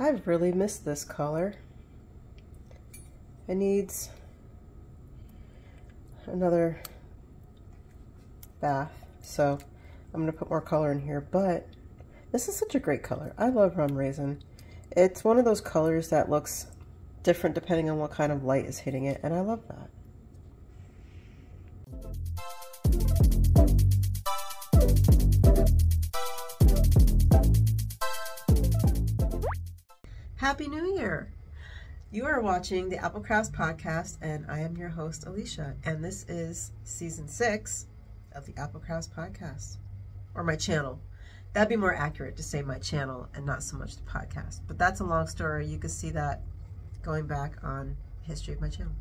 I've really missed this color. It needs another bath, so I'm gonna put more color in here, but this is such a great color. I love rum raisin. It's one of those colors that looks different depending on what kind of light is hitting it, and I love that. Happy New Year! You are watching the Applecrafts podcast, and I am your host, Alicia, and this is season 6 of the Applecrafts podcast, or my channel. That'd be more accurate to say my channel and not so much the podcast, but that's a long story. You can see that going back on the history of my channel.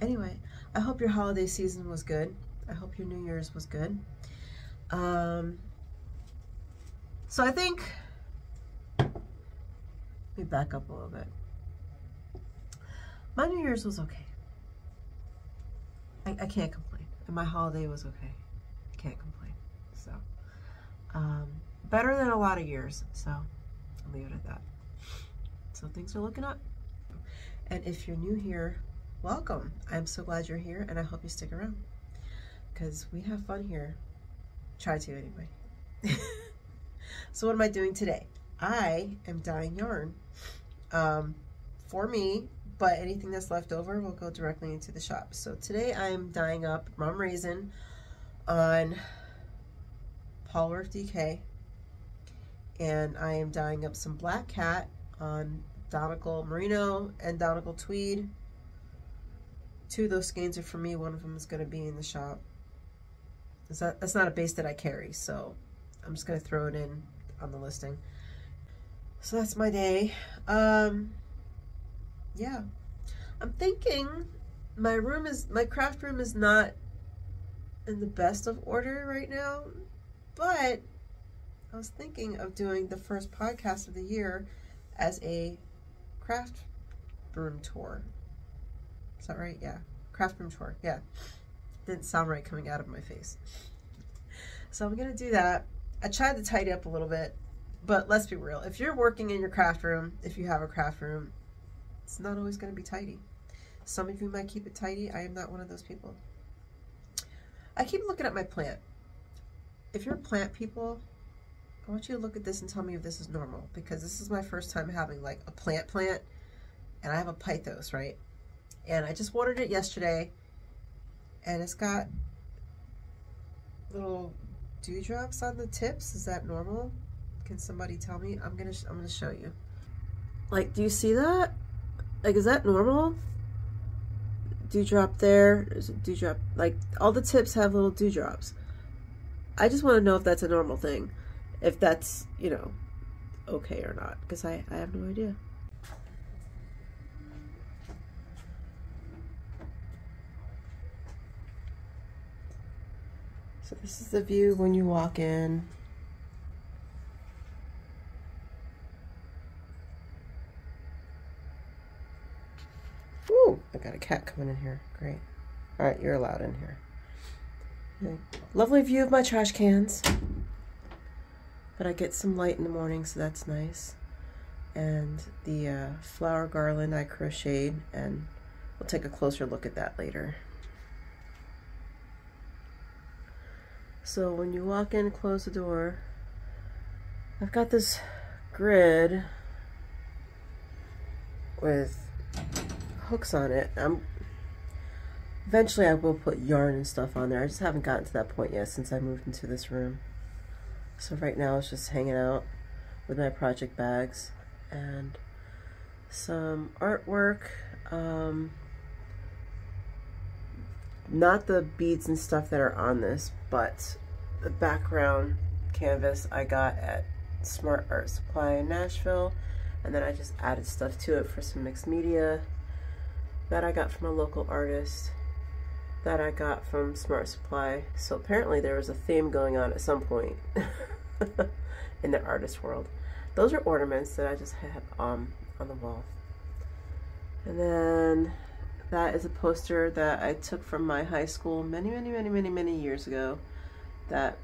Anyway, I hope your holiday season was good. I hope your New Year's was good. So I think, let me back up a little bit. My New Year's was okay. I can't complain. And my holiday was okay. I can't complain. So, better than a lot of years. So, I'll leave it at that. So things are looking up. And if you're new here, welcome. I'm so glad you're here, and I hope you stick around, because we have fun here. Try to, anyway. So what am I doing today? I am dyeing yarn for me, but anything that's left over will go directly into the shop. So today I'm dyeing up rum raisin on Polworth DK, and I am dyeing up some black cat on Donegal Merino and Donegal Tweed. 2 of those skeins are for me. One of them is going to be in the shop. That's not a base that I carry, so I'm just going to throw it in on the listing. So that's my day. Yeah, I'm thinking my craft room is not in the best of order right now, but I was thinking of doing the first podcast of the year as a craft room tour. Is that right? Yeah, craft room tour. Yeah, didn't sound right coming out of my face. So I'm gonna do that. I tried to tidy up a little bit, but let's be real. If you're working in your craft room, if you have a craft room, it's not always going to be tidy. Some of you might keep it tidy. I am not one of those people. I keep looking at my plant. If you're plant people, I want you to look at this and tell me if this is normal, because this is my first time having like a plant, and I have a pythos, right? And I just watered it yesterday, and it's got little dewdrops on the tips. Is that normal? Can somebody tell me? I'm gonna show you. Like, do you see that? Like, is that normal? Dewdrop there. There's a dewdrop. Like, all the tips have little dewdrops. I just want to know if that's a normal thing. If that's, you know, okay or not. Because I have no idea. So this is the view when you walk in. Ooh, I got a cat coming in here. Great. All right, you're allowed in here. Okay. Lovely view of my trash cans. But I get some light in the morning, so that's nice. And the flower garland I crocheted, and we'll take a closer look at that later. So when you walk in, close the door. I've got this grid with hooks on it. Eventually I will put yarn and stuff on there. I just haven't gotten to that point yet since I moved into this room. So right now it's just hanging out with my project bags and some artwork. Not the beads and stuff that are on this, but the background canvas I got at Smart Art Supply in Nashville, and then I just added stuff to it for some mixed media that I got from a local artist that I got from Smart Supply. So apparently there was a theme going on at some point in the artist world. Those are ornaments that I just have on the wall. And then that is a poster that I took from my high school many years ago that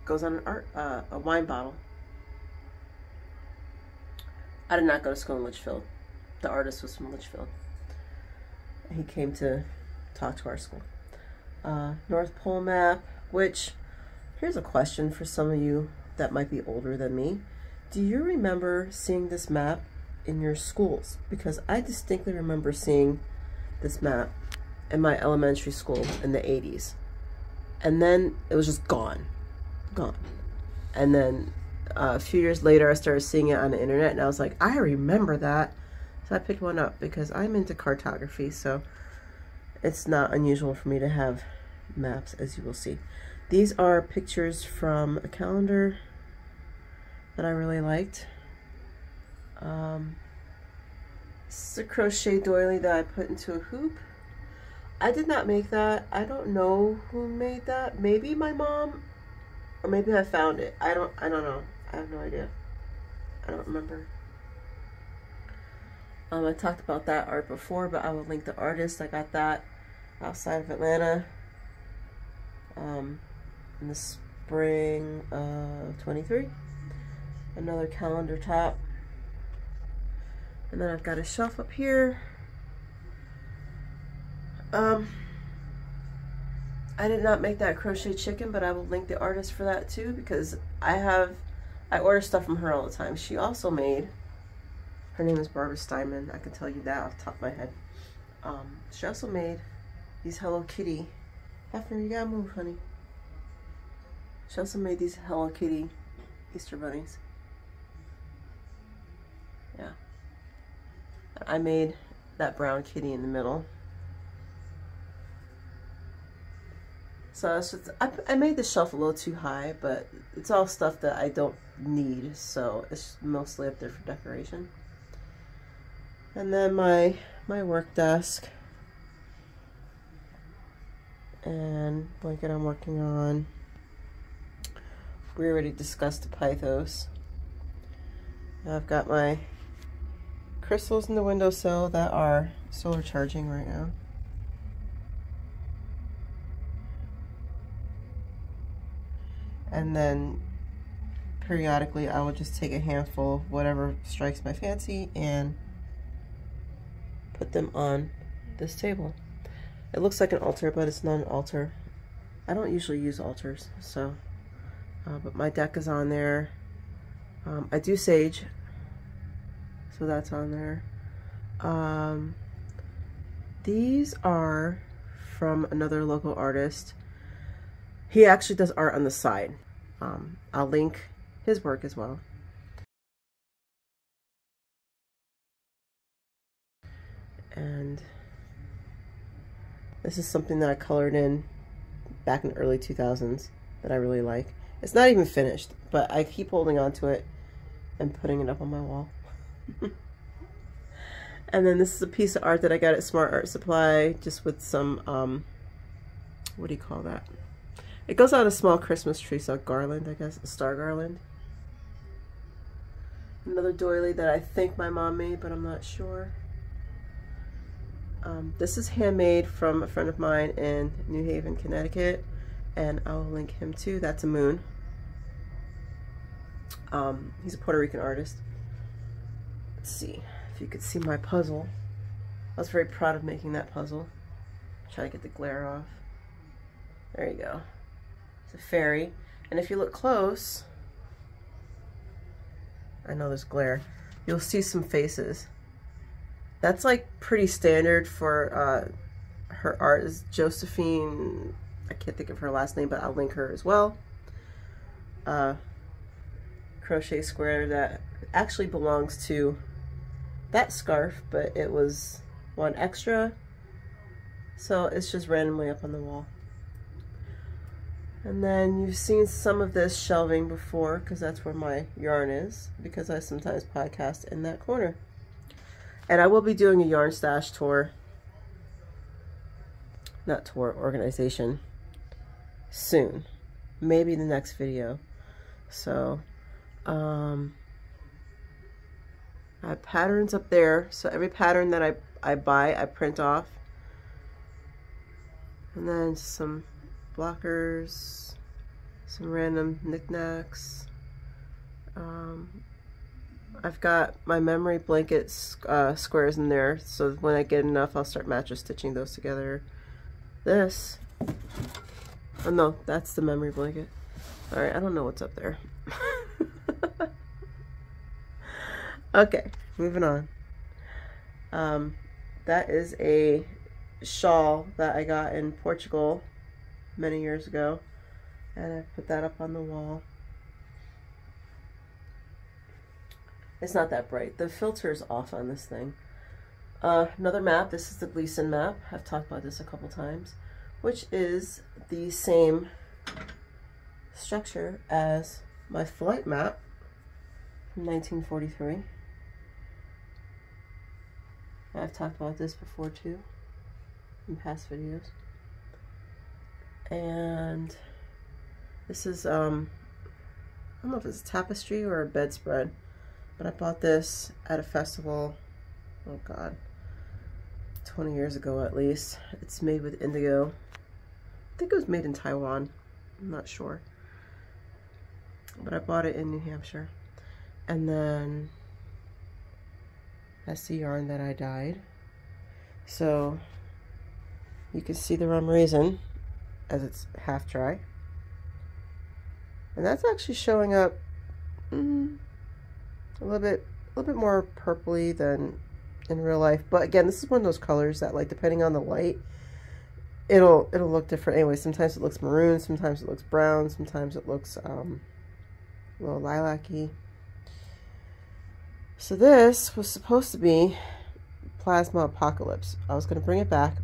goes on an a wine bottle. I did not go to school in Litchfield. The artist was from Litchfield. He came to talk to our school. North Pole map, which, here's a question for some of you that might be older than me. Do you remember seeing this map in your schools? Because I distinctly remember seeing this map in my elementary school in the 80s. And then it was just gone. And then a few years later, I started seeing it on the internet, and I was like, I remember that. So I picked one up because I'm into cartography, so it's not unusual for me to have maps, as you will see. These are pictures from a calendar that I really liked. This is a crochet doily that I put into a hoop. I did not make that. I don't know who made that. Maybe my mom, or maybe I found it. I don't know. I have no idea. I don't remember. I talked about that art before, but I will link the artist. I got that outside of Atlanta in the spring of 23. Another calendar top. And then I've got a shelf up here. I did not make that crochet chicken, but I will link the artist for that too, because I order stuff from her all the time. She also made, her name is Steinman. I can tell you that off the top of my head. She also made these Hello Kitty. Hefner, you gotta move, honey. She also made these Hello Kitty Easter bunnies. Yeah. I made that brown kitty in the middle. So it's just, I made the shelf a little too high, but it's all stuff that I don't need, so it's mostly up there for decoration. And then my work desk and blanket I'm working on. We already discussed the Pythos. I've got my crystals in the windowsill that are solar charging right now. And then periodically I will just take a handful of whatever strikes my fancy and put them on this table. It looks like an altar, but it's not an altar. I don't usually use altars, so but my deck is on there. I do sage, so that's on there. These are from another local artist. He actually does art on the side. I'll link his work as well. And this is something that I colored in back in the early 2000s that I really like. It's not even finished, but I keep holding on to it and putting it up on my wall. And then this is a piece of art that I got at Smart Art Supply, just with some, what do you call that? It goes on a small Christmas tree, so a garland, I guess, a star garland. Another doily that I think my mom made, but I'm not sure. This is handmade from a friend of mine in New Haven, Connecticut, and I'll link him too. That's a moon. He's a Puerto Rican artist. Let's see if you could see my puzzle. I was very proud of making that puzzle. Try to get the glare off. There you go. It's a fairy, and if you look close, I know there's glare, you'll see some faces. That's like pretty standard for her art. Is Josephine, I can't think of her last name, but I'll link her as well. Crochet square that actually belongs to that scarf, but it was one extra, so it's just randomly up on the wall. And then you've seen some of this shelving before, because that's where my yarn is, because I sometimes podcast in that corner. And I will be doing a yarn stash tour, not tour, organization, soon. Maybe the next video. So, I have patterns up there. So every pattern that I buy, I print off. And then some blockers, some random knickknacks. I've got my memory blanket squares in there, so when I get enough, I'll start mattress stitching those together. This, oh no, that's the memory blanket. All right, I don't know what's up there. Okay, moving on. That is a shawl that I got in Portugal many years ago, and I put that up on the wall. It's not that bright. The filter is off on this thing. Another map. This is the Gleason map. I've talked about this a couple times, which is the same structure as my flight map from 1943. I've talked about this before too in past videos. And this is I don't know if it's a tapestry or a bedspread, but I bought this at a festival, oh god, 20 years ago at least. It's made with indigo. I think it was made in Taiwan, I'm not sure, but I bought it in New Hampshire. And then that's the yarn that I dyed. So you can see the rum raisin as it's half dry. And that's actually showing up a little bit more purpley than in real life. But again, this is one of those colors that, like, depending on the light, it'll look different. Anyway, sometimes it looks maroon, sometimes it looks brown, sometimes it looks a little lilac-y. So this was supposed to be Plasma Apocalypse. I was going to bring it back,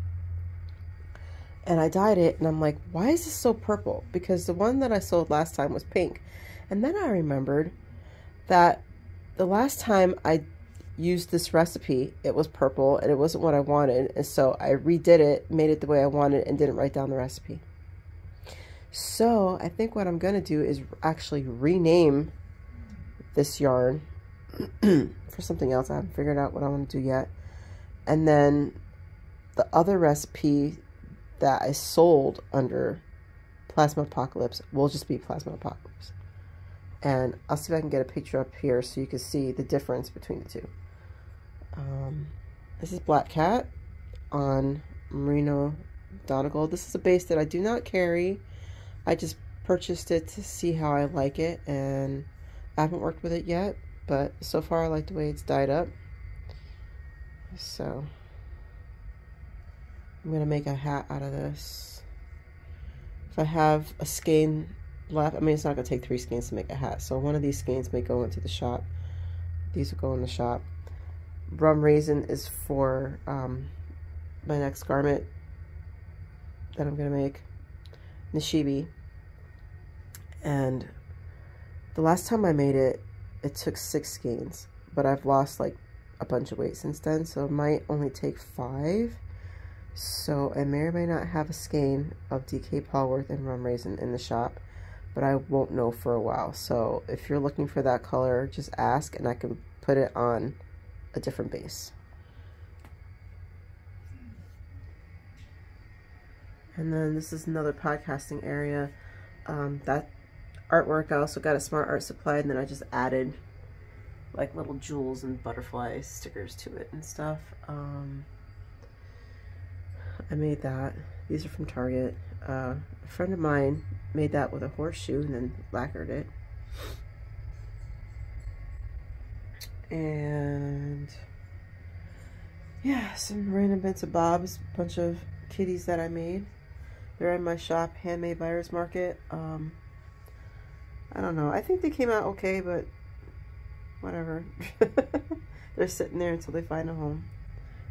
and I dyed it, and I'm like, why is this so purple? Because the one that I sold last time was pink. And then I remembered that the last time I used this recipe, it was purple, and it wasn't what I wanted. And so I redid it, made it the way I wanted, and didn't write down the recipe. So I think what I'm going to do is actually rename this yarn for something else. I haven't figured out what I want to do yet. And then the other recipe that I sold under Plasma Apocalypse will just be Plasma Apocalypse. And I'll see if I can get a picture up here so you can see the difference between the two. This is Black Cat on Merino Donegal. This is a base that I do not carry. I just purchased it to see how I like it, and I haven't worked with it yet, but so far I like the way it's dyed up. So I'm going to make a hat out of this. If I have a skein left, I mean, it's not going to take 3 skeins to make a hat, so one of these skeins may go into the shop. These will go in the shop. Rum Raisin is for my next garment that I'm going to make, Nishibi. And the last time I made it, it took 6 skeins, but I've lost like a bunch of weight since then, so it might only take 5. So I may or may not have a skein of DK Polworth and Rum Raisin in the shop, but I won't know for a while. So if you're looking for that color, just ask and I can put it on a different base. And then this is another podcasting area. That artwork, I also got a Smart Art Supply, and then I just added like little jewels and butterfly stickers to it and stuff. I made that. These are from Target. A friend of mine made that with a horseshoe and then lacquered it. And yeah, some random bits of bobs, a bunch of kitties that I made. They're in my shop, Handmade Buyer's Market. I don't know. I think they came out okay, but whatever. They're sitting there until they find a home,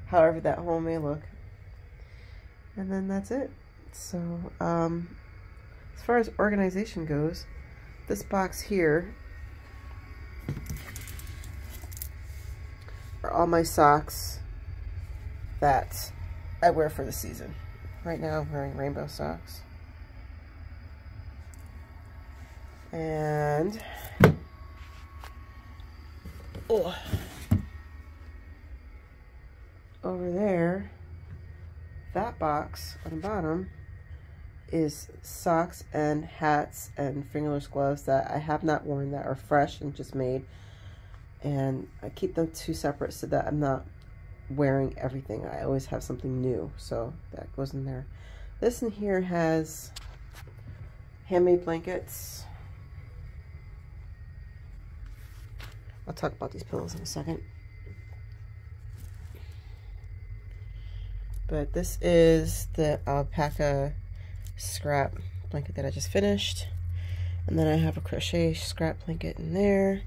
however that home may look. And then that's it. So as far as organization goes, this box here are all my socks that I wear for the season. Right now I'm wearing rainbow socks. And over there, that box on the bottom is socks and hats and fingerless gloves that I have not worn, that are fresh and just made. and I keep them two separate so that I'm not wearing everything. I always have something new, so that goes in there. This in here has handmade blankets. I'll talk about these pillows in a second. But this is the alpaca scrap blanket that I just finished. And then I have a crochet scrap blanket in there.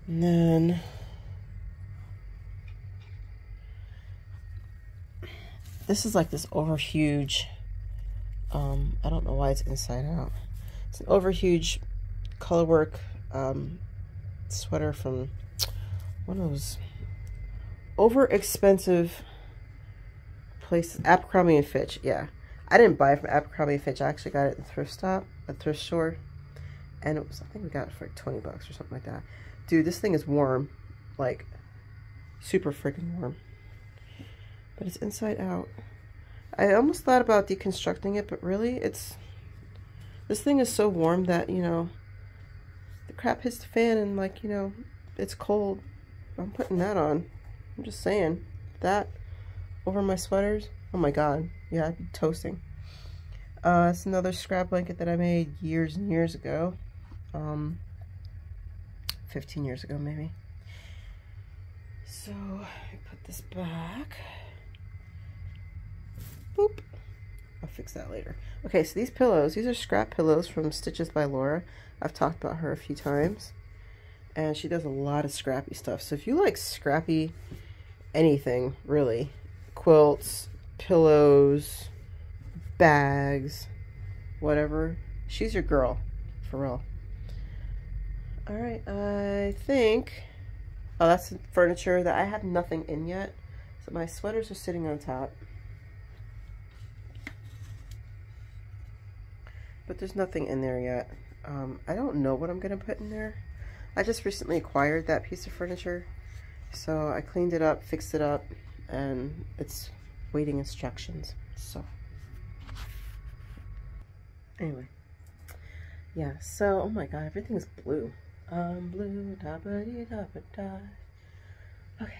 And then this is like this over huge, I don't know why it's inside out. It's an over huge colorwork sweater from one of those over expensive places, Abercrombie and Fitch. Yeah, I didn't buy it from Abercrombie and Fitch. I actually got it at the thrift stop, a thrift store, and it was, I think we got it for like 20 bucks or something like that. Dude, this thing is warm, like super freaking warm, but it's inside out. I almost thought about deconstructing it, but really this thing is so warm that, you know, the crap hits the fan and, like, you know, it's cold. I'm putting that on. I'm just saying. That over my sweaters, oh my god, yeah, I'd be toasting. It's another scrap blanket that I made years and years ago. 15 years ago maybe. So I put this back. Boop. I'll fix that later. Okay, so these pillows, these are scrap pillows from Stitches by Laura. I've talked about her a few times, and she does a lot of scrappy stuff. So if you like scrappy anything, really, quilts, pillows, bags, whatever, she's your girl, for real. All right, I think, oh, that's the furniture that I have nothing in yet. So my sweaters are sitting on top, but there's nothing in there yet. I don't know what I'm gonna put in there. I just recently acquired that piece of furniture, so I cleaned it up, fixed it up, and it's waiting instructions. So anyway, yeah, so oh my god, everything is blue. Blue, da ba dee da ba da. Okay,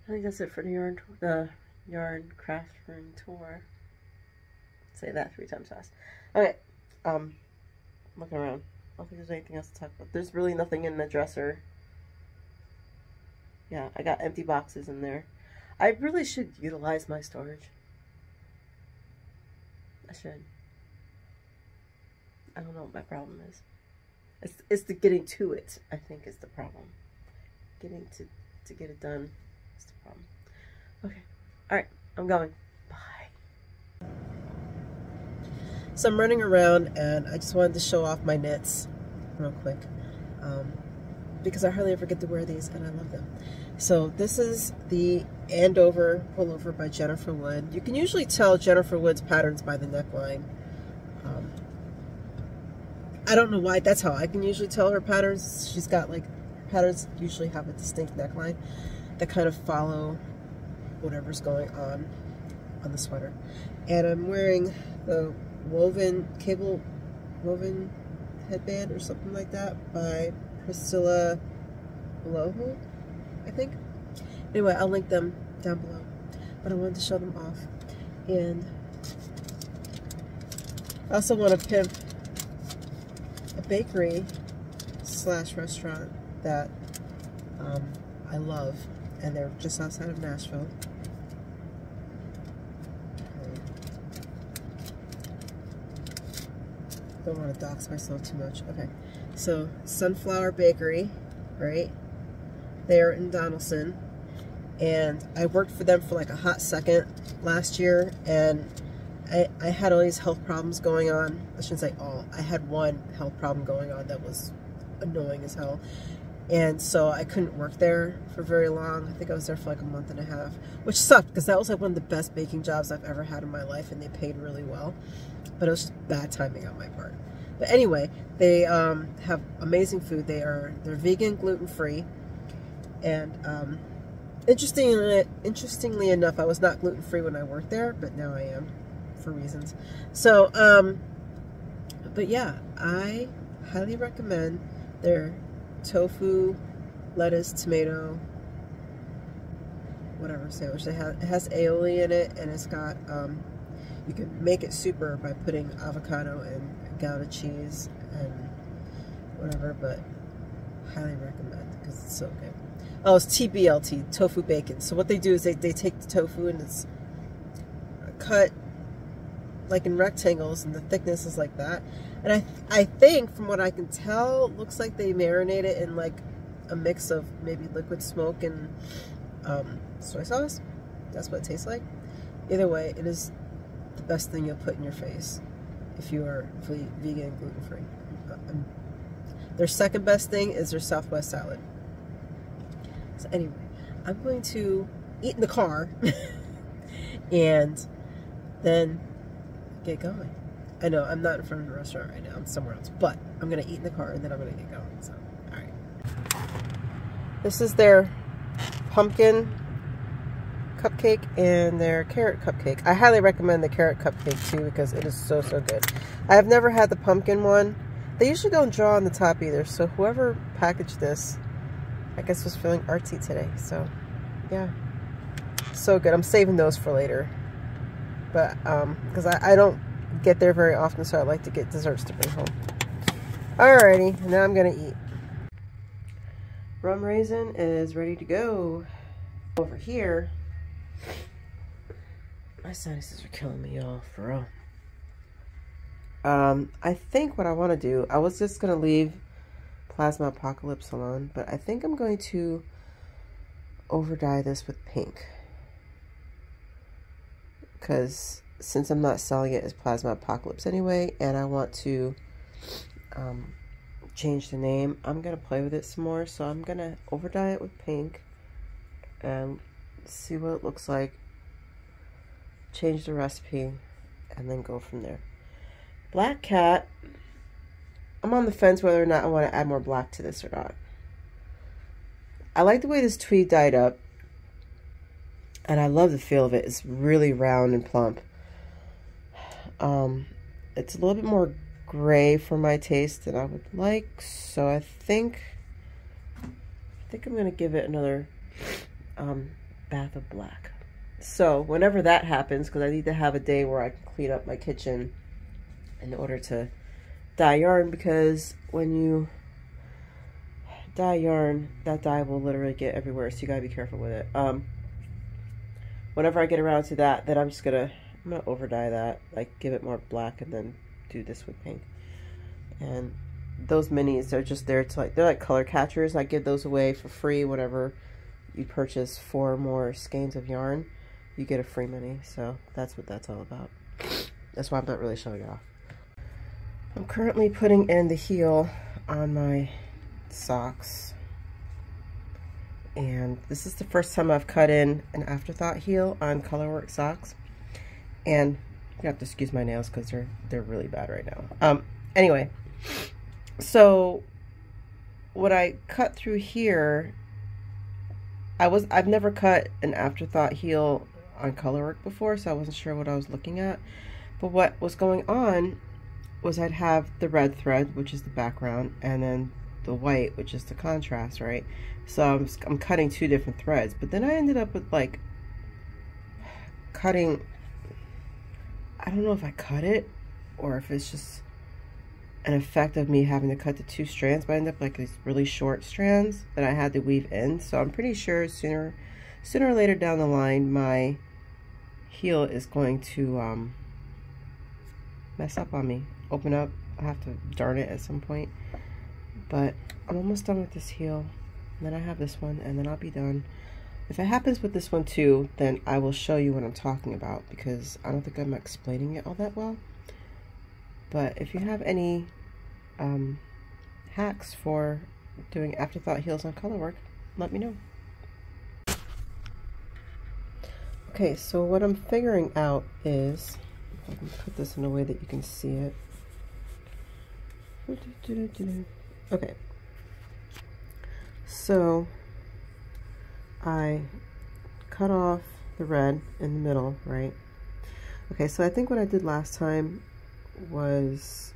I think that's it for the yarn craft room tour. Say that 3 times fast. Okay, looking around. I don't think there's anything else to talk about. There's really nothing in the dresser. Yeah, I got empty boxes in there. I really should utilize my storage. I should. I don't know what my problem is. It's the getting to it, I think, is the problem. Getting to get it done is the problem. Okay. Alright, I'm going. Bye. So I'm running around, and I just wanted to show off my knits real quick. Because I hardly ever get to wear these, and I love them. So this is the Andover pullover by Jennifer Wood. You can usually tell Jennifer Wood's patterns by the neckline. I don't know why, that's how I can usually tell her patterns. She's got, like, patterns usually have a distinct neckline that kind of follow whatever's going on the sweater. And I'm wearing the cable woven headband or something like that by Priscillia Uloho, I think. Anyway, I'll link them down below, but I wanted to show them off. And I also want to pimp a bakery / restaurant that I love, and they're just outside of Nashville. Don't want to dox myself too much. Okay, so Sunflower Bakery, right? They're in Donaldson, and I worked for them for like a hot second last year, and I had all these health problems going on. I shouldn't say all. I had one health problem going on that was annoying as hell, and so I couldn't work there for very long. I think I was there for like a month and a half, which sucked because that was like one of the best baking jobs I've ever had in my life, and they paid really well. But it was just bad timing on my part. But anyway, they have amazing food. They're vegan, gluten-free, and interestingly enough, I was not gluten-free when I worked there, but now I am for reasons. So, but yeah, I highly recommend their tofu lettuce, tomato, whatever sandwich. It has aioli in it, and it's got, you can make it super by putting avocado and Gouda cheese and whatever, but highly recommend because it's so good. Oh, it's TBLT, tofu bacon. So what they do is they take the tofu and it's cut like in rectangles, and the thickness is like that. And I think from what I can tell, it looks like they marinate it in like a mix of maybe liquid smoke and soy sauce. That's what it tastes like. Either way, it is the best thing you'll put in your face if you are vegan and gluten-free. Their second best thing is their Southwest salad. So anyway, I'm going to eat in the car and then get going. I know I'm not in front of the restaurant right now, I'm somewhere else, but I'm gonna eat in the car and then I'm gonna get going. So, all right. This is their pumpkin cupcake and their carrot cupcake. I highly recommend the carrot cupcake too because it is so good. I have never had the pumpkin one. They usually don't draw on the top either, so whoever packaged this, I guess, was feeling artsy today. So yeah, so good. I'm saving those for later, but because I don't get there very often, so I like to get desserts to bring home. Alrighty, now I'm gonna eat. Rum raisin is ready to go. Over here, my sinuses are killing me, y'all, for real. I think what I want to do, I was just gonna leave Plasma Apocalypse alone, but I think I'm going to over dye this with pink, because since I'm not selling it as Plasma Apocalypse anyway, and I want to change the name, I'm gonna play with it some more. So I'm gonna over dye it with pink and see what it looks like, change the recipe, and then go from there. Black Cat, I'm on the fence whether or not I want to add more black to this or not. I like the way this tweed dyed up, and I love the feel of it. It's really round and plump. It's a little bit more gray for my taste than I would like, so I think I'm gonna give it another bath of black. So whenever that happens, because I need to have a day where I can clean up my kitchen in order to dye yarn, because when you dye yarn, that dye will literally get everywhere, so you gotta be careful with it. Whenever I get around to that, then I'm gonna over dye that, like give it more black, and then do this with pink. And those minis are just there to they're like color catchers. I give those away for free whenever you purchase 4 more skeins of yarn. You get a free mini, so that's what that's all about. That's why I'm not really showing it off. I'm currently putting in the heel on my socks, and this is the first time I've cut in an afterthought heel on colorwork socks, and you have to excuse my nails because they're really bad right now. Anyway, so what I cut through here, I've never cut an afterthought heel on colorwork before, so I wasn't sure what I was looking at. But what was going on was I'd have the red thread, which is the background, and then the white, which is the contrast, right? So I'm cutting 2 different threads, but then I ended up with like cutting, I don't know if I cut it or if it's just an effect of me having to cut the 2 strands, but I ended up like these really short strands that I had to weave in. So I'm pretty sure sooner or later down the line, my heel is going to mess up on me, open up. I have to darn it at some point, but I'm almost done with this heel. And then I have this one, and then I'll be done. If it happens with this one too, then I will show you what I'm talking about, because I don't think I'm explaining it all that well. But if you have any hacks for doing afterthought heels on colorwork, let me know. Okay, so what I'm figuring out is, if I can put this in a way that you can see it. Okay, so I cut off the red in the middle, right? Okay, so I think what I did last time was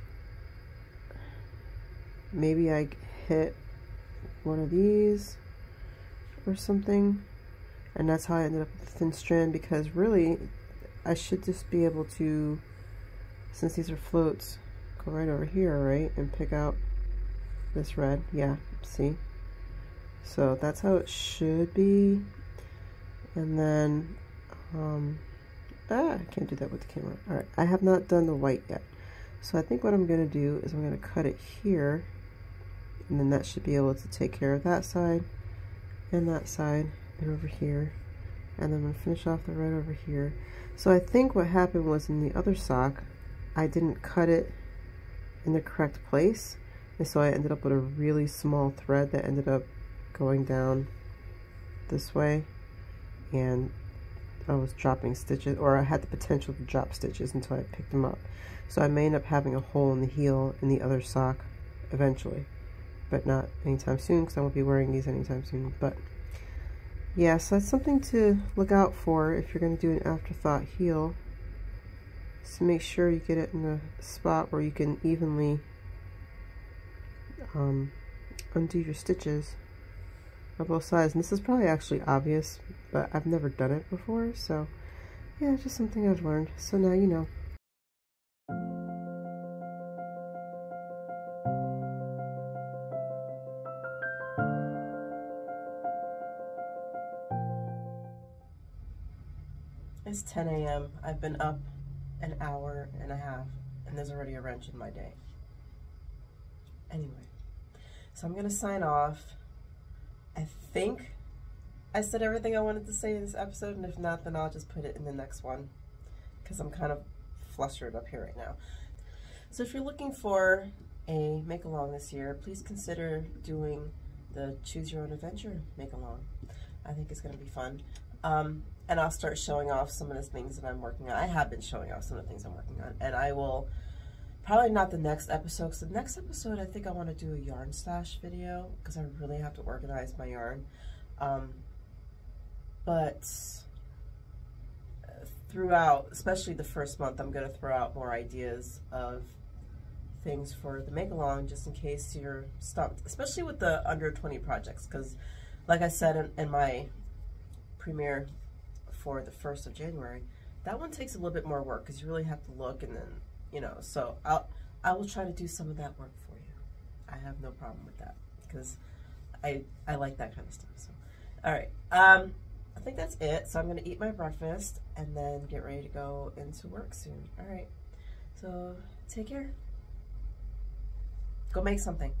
maybe I hit one of these or something, and that's how I ended up with the thin strand, because really I should just be able to, since these are floats, go right over here, right, and pick out this red. Yeah, see? So that's how it should be. And then I can't do that with the camera. All right, I have not done the white yet, so I think what I'm going to do is I'm going to cut it here, and then that should be able to take care of that side and over here, and then I'm going to finish off the red over here. So I think what happened was, in the other sock I didn't cut it in the correct place, and so I ended up with a really small thread that ended up going down this way, and I was dropping stitches, or I had the potential to drop stitches until I picked them up. So I may end up having a hole in the heel in the other sock eventually, but not anytime soon, because I won't be wearing these anytime soon. But yeah, so that's something to look out for if you're going to do an afterthought heel. So make sure you get it in a spot where you can evenly undo your stitches on both sides. And this is probably actually obvious, but I've never done it before, so yeah, just something I've learned. So now you know. It's 10 a.m. I've been up an hour and a half, and there's already a wrench in my day. Anyway, so I'm gonna sign off. I think I said everything I wanted to say in this episode, and if not, then I'll just put it in the next one, because I'm kind of flustered up here right now. So if you're looking for a make-along this year, please consider doing the Choose Your Own Adventure make-along. I think it's going to be fun. And I'll start showing off some of the things that I'm working on. I have been showing off some of the things I'm working on, and I will, probably not the next episode, because the next episode I think I want to do a yarn stash video, because I really have to organize my yarn. But throughout, especially the first month, I'm going to throw out more ideas of things for the make-along, just in case you're stumped, especially with the under 20 projects, because like I said in my premiere for the 1st of January, that one takes a little bit more work, because you really have to look, and then, you know, so I will try to do some of that work for you. I have no problem with that, because I like that kind of stuff. So, all right, I think that's it. So I'm going to eat my breakfast and then get ready to go into work soon. All right, so take care. Go make something.